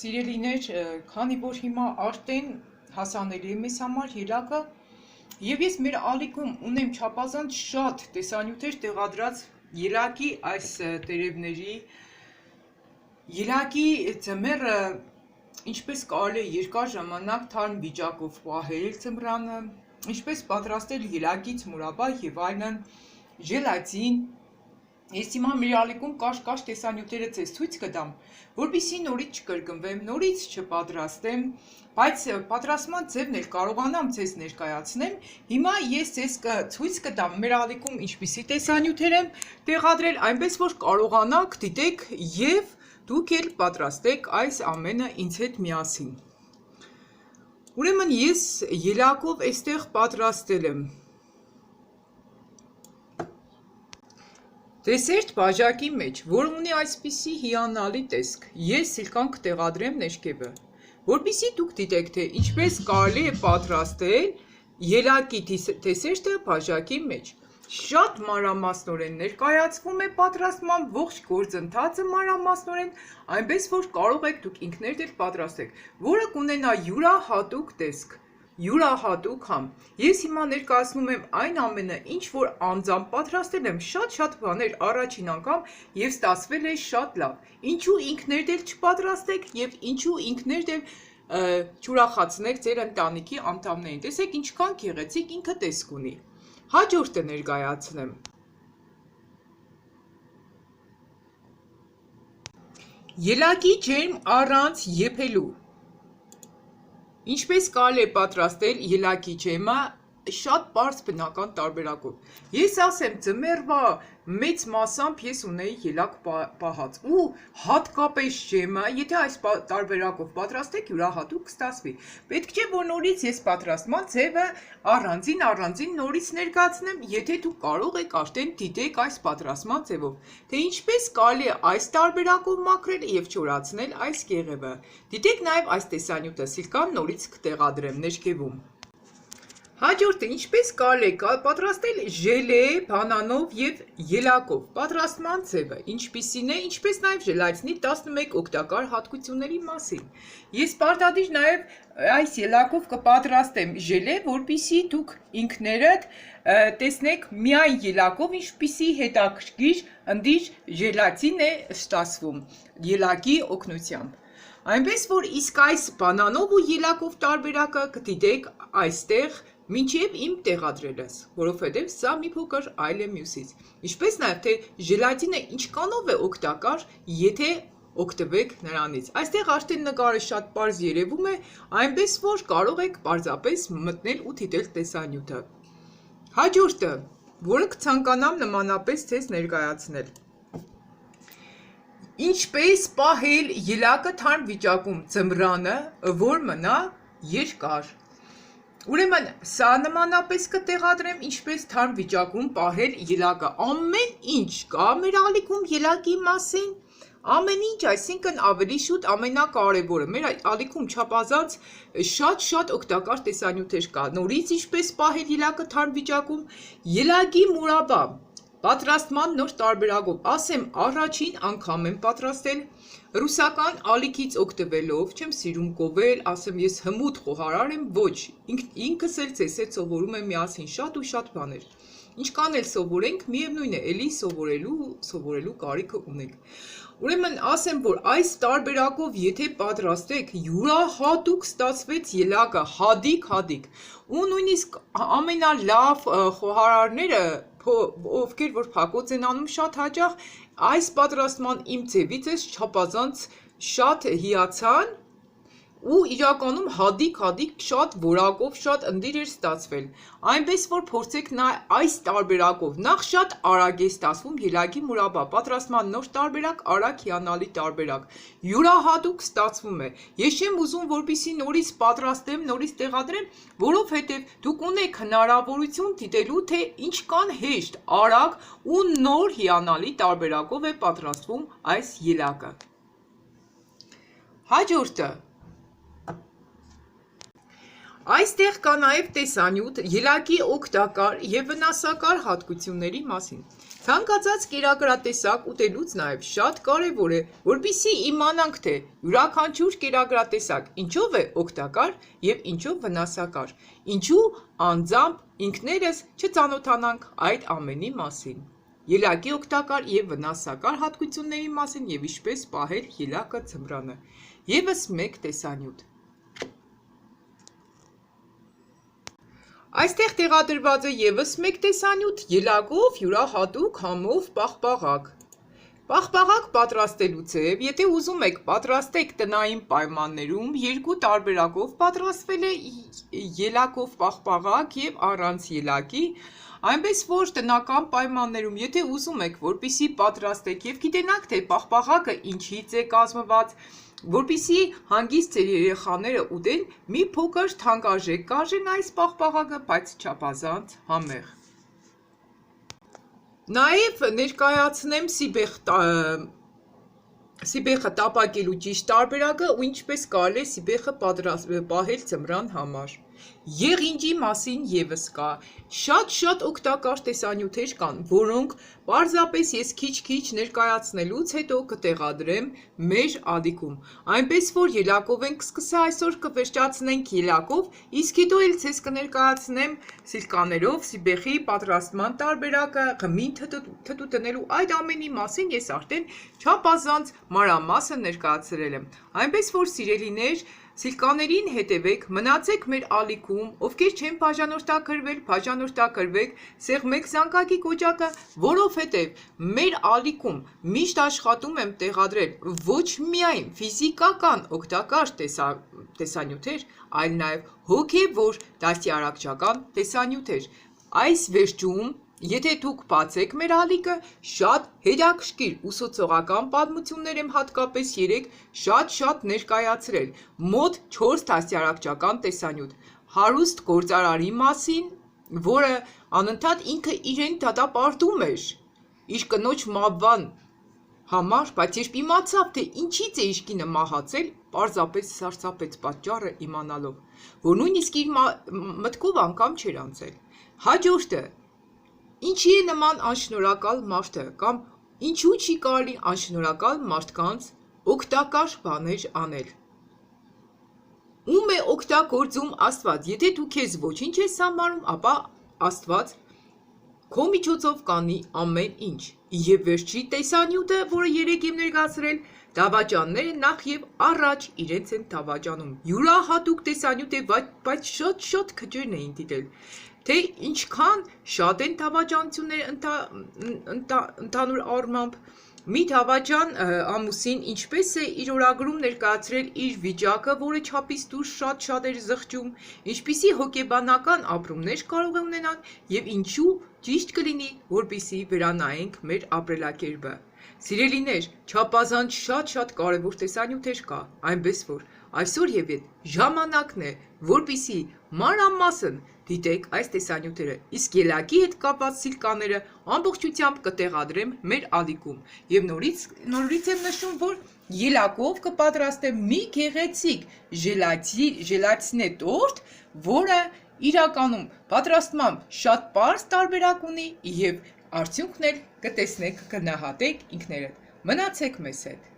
Սիրելիներ, քանի որ հիմա արդեն հասանելի է մեզ համար ելակը, եւ ես մեր ալիքում ունեմ չափազանց շատ տեսանյութեր տեղադրած ելակի այս տերևների, ելակի ձմեռը ինչպես կարելի է երկար ժամանակ թարմ վիճակով պահել ձմռանը, ինչպես պատրաստել ելակից մուրաբա եւ այլն, ժելատին։ Ես հիմա մեր ալիքում կաշ տեսանյութերը ձեզ ցույց կտամ, որպեսզի նորից չկրկնվեմ, նորից չպատրաստեմ, բայց պատրաստման ձևն էլ կարողանամ ձեզ ներկայացնեմ։ Հիմա ես ձեզ ցույց կտամ մեր ալիքում ինչպիսի տեսանյութեր եմ տեղադրել, այնպես որ կարողանաք դիտեք եւ դուք էլ պատրաստեք այս ամենը ինձ հետ միասին։ Ուրեմն ես ելակով այստեղ պատրաստել եմ դեսերտ բաժակի մեջ, որ ունի այսպիսի հիանալի տեսք, ես սիլկան կտեղադրեմ ներքևը, որպեսզի դուք դիտեք, թե ինչպես կարելի է պատրաստել ելակի դեսերտը բաժակի մեջ։ Շատ մանրամասնորեն ներկայացվում է պատրաստման ողջ գործընթացը մանրամասնորեն, այնպես որ կարող եք դուք ինքներդ էլ պատրաստեք, որը կունենա յուրահատուկ տեսք, յուրահատուկ համ։ Ես հիմա ներկայացնում եմ այն ամենը, ինչ որ անձամբ պատրաստել եմ, շատ բաներ առաջին անգամ եւ ստացվել է շատ լավ։ Ինչու ինքներդ էլ չպատրաստեք եւ ինչու ինքներդ էլ չուրախացնեք ձեր ընտանիքի անդամներին։ Տեսեք ինչքան գեղեցիկ ինքը տեսք ունի։ Հաջորդը ներկայացնեմ։ Ելակի ջերմ առանց եփելու։ Ինչպես կարելի է պատրաստել ելակի ջեմը շատ պարզ բնական տարբերակով։ Ես ասեմ, ձմեռվա մեծ մասամբ ես ունեի ելակ պահած ու հատկապես ջեմը, եթե այս տարբերակով պատրաստեք, յուրահատուկ կստացվի։ Պետք չէ, որ նորից ես պատրաստման ձևը առանձին նորից ներկայացնեմ, եթե դուք կարող եք արդեն դիտեք այս պատրաստման ձևով, թե ինչպես կարելի է այս տարբերակով մաքրել եւ չորացնել այս կեղևը։ Դիտեք նաեւ այս տեսանյութը, սիլկան նորից կտեղադրեմ ներքևում։ Հաջորդը ինչպես կարելի է պատրաստել ժելե, բանանով եւ ելակով։ Պատրաստման ձևը ինչպիսին է, ինչպես նաեւ ժելատինի 11 օգտակար հատկությունների մասին։ Ես պարտադիր նաեւ այս ելակով կպատրաստեմ ժելե, որպեսզի դուք ինքներդ տեսնեք միայն ելակով ինչպիսի հետաքրքիր ընդիր ժելատին է ստացվում ելակի օգնությամբ։ Այնպես որ իսկ այս բանանով ու ելակով տարբերակը կդիտեք այստեղ մինչև իմ տեղադրելս, որովհետև սա մի փոքր այլ է մյուսից։ Ինչպես նաև թե ժելատինը ինչքանով է օգտակար, եթե օգտվեք նրանից։ Այստեղ արդեն նկարը շատ պարզ երևում է, այնպես որ կարող եք պարզապես մտնել ու դիտել տեսանյութը։ Հաջորդը, որը կցանկանամ նմանապես ձեզ ներկայացնել։ Ինչպես պահել ելակը թարմ վիճակում ձմռանը, որ մնա երկար։ Ուրեմն սա նմանապես կտեղադրեմ ինչպես թարմ վիճակում պահել ելակը։ Ամեն ինչ կա մեր ալիքում ելակի մասին, ամեն ինչ, այսինքն ավելի շուտ ամենակարևորը։ Մեր ալիքում չափազանց շատ օգտակար տեսանյութեր կա։ Նորից ինչպես պահել ելակը թարմ վիճակում, ելակի մուրաբա պատրաստման նոր տարբերակով, ասեմ առաջին անգամ եմ պատրաստել ռուսական ալիքից օգտվելով, չեմ սիրում կովել, ասեմ ես հմուտ խոհարար եմ, ոչ, ինքս էլ ձեզ հետ սովորում եմ միասին շատ բաներ։ Ինչքան էլ սովորենք, միևնույն է, էլի սովորելու կարիքը ունենք։ Ուրեմն ասեմ, որ այս տարբերակով եթե պատրաստեք, յուրահատուկ ստացվեց ելակը, հադիկ, ու նույնիսկ ամենալավ խոհարարները, ովքեր որ փակոց են անում շատ հաճախ, այս պատրաստման իմ ձևից ես չափազանց շատ հիացան ու իրականում հադիկ շատ որակով շատ ընդիր էր ստացվել, այնպես որ փորձեք այս տարբերակով, նախ շատ արագ է ստացվում ելակի մուրաբա, պատրաստման նոր տարբերակ, արագ հիանալի տարբերակ, յուրահատուկ ստացվում է, ես չեմ ուզում որպեսզի նորից պատրաստեմ, նորից տեղադրեմ, որովհետև դուք ունեք հնարավորություն դիտելու, թե ինչքան հեշտ, արագ ու նոր հիանալի տարբերակով է պատրաստվում այս ելակը։ Հաջորդը Այստեղ կա նաև տեսանյութ ելակի օգտակար եւ վնասակար հատկությունների մասին։ Ցանկացած կերակրատեսակ ուտելուց նաև շատ կարևոր է, որպեսզի իմանանք, թե յուրաքանչյուր կերակրատեսակ ինչով է օգտակար և ինչով վնասակար, ինչու անձամբ ինքներս չծանոթանանք այդ ամենի մասին, ելակի օգտակար և վնասակար հատկությունների մասին և ինչպես պահել ելակը ձմռանը։ ԵՒս մեկ տեսանյութ։ Այստեղ տեղադրված է ևս մեկ տեսանյութ ելակով յուրահատուկ համով պաղպաղակ։ Պաղպաղակ պատրաստելու ձև, եթե ուզում եք պատրաստեք տնային պայմաններում, երկու տարբերակով պատրաստվել է ելակով պաղպաղակ և առանց ելակի, այնպես որ տնական պայմաններում, եթե ուզում եք, որպեսզի պատրաստեք և գիտենաք, թե պաղպաղակը ինչից է կազմված, որպեսզի հանգիստ ձեր երեխաները ուտեն, մի փոքր թանկարժեք կարժեն այս պաղպաղակը, բայց չափազանց համեղ։ Նաև ներկայացնեմ սիբեխը տապակելու ճիշտ տարբերակը ու ինչպես կարելի է սիբեխը պահել ձմռան համար։ Եղինջի մասին ևս կա, շատ օգտակար տեսանյութեր կան, որոնք պարզապես ես քիչ ներկայացնելուց հետո կտեղադրեմ մեր ալիքում, այնպես որ ելակով ենք սկսա, այսօր կվերջացնենք ելակով, իսկ հետո էլ ցես կներկայացնեմ սիլկաներով սիբեխի պատրաստման տարբերակը, ղմին թթու տնելու այդ ամենի մասին ես արդեն չափազանց մանրամասն ներկայացրել եմ, այնպես որ սիրելիներ, սիլկաներին հետևեք, մնացեք մեր ալիքում, ովքեր չեն բաժանորդագրվել, բաժանորդագրվեք, սեղմեք զանգակի կոճակը, որովհետև մեր ալիքում միշտ աշխատում եմ տեղադրել ոչ միայն ֆիզիկական օգտակար տեսանյութեր, այլ նաև հոգևոր դաստիարակչական տեսանյութեր։ Այս վերջում եթե դուք բացեք մեր ալիքը, շատ հետաքրքիր ուսուցողական պատմություններ եմ հատկապես 3 շատ ներկայացրել, մոտ 4 դաստիարակչական տեսանյութ, հարուստ գործարարի մասին, որը անընդհատ ինքը իրեն դատապարտում էր իր կնոջ մահվան համար, բայց երբ իմացավ, թե ինչից է իր կինը մահացել, պարզապես սարսափեց պատճառը իմանալով, որ նույնիսկ իր մտքով անգամ չէր անցել։ Հաջորդը ինչի է նման անշնորհակալ մարդը կամ ինչու չի կարելի անշնորհակալ մարդկանց օգտակար բաներ անել։ Ում է օգտագործում Աստված, եթե դու քեզ ոչինչ ես համարում, ապա Աստված քո միջոցով կանի ամեն ինչ։ Եվ վերջի տեսանյութը, որը 3 եմ ներկայացրել, դավաճանները նախ եւ առաջ իրենց են դավաճանում։ Յուրահատուկ տեսանյութ է, բայց շատ քաջերն էին դիտել, թե ինչքան շատ են դավաճանությունները ընդհանուր առմամբ, մի դավաճան ամուսին ինչպես է իր օրագրում ներկայացրել իր վիճակը, որը չափից դուրս շատ էր զղջում, ինչպիսի հոգեբանական ապրումներ կարող է ունենալ և ինչու ճիշտ կլինի, որպեսզի վերանայենք մեր ապրելակերպը։ Սիրելիներ, չափազանց շատ կարևոր տեսանյութեր կա, այնպես որ այսօր եւ ժամանակն է, որպեսզի մանրամասն դիտեք այս տեսանյութերը, իսկ ելակի հետ կապված սիլկաները ամբողջությամբ կտեղադրեմ մեր ալիքում եւ նորից եմ նշում, որ ելակով կպատրաստեմ մի գեղեցիկ ժելատինե տորտ, որը իրականում պատրաստմամբ շատ պարզ տարբերակ ունի եւ արդյունքն էլ կտեսնեք, կգնահատեք ինքներդ։ Մնացեք մեզ հետ։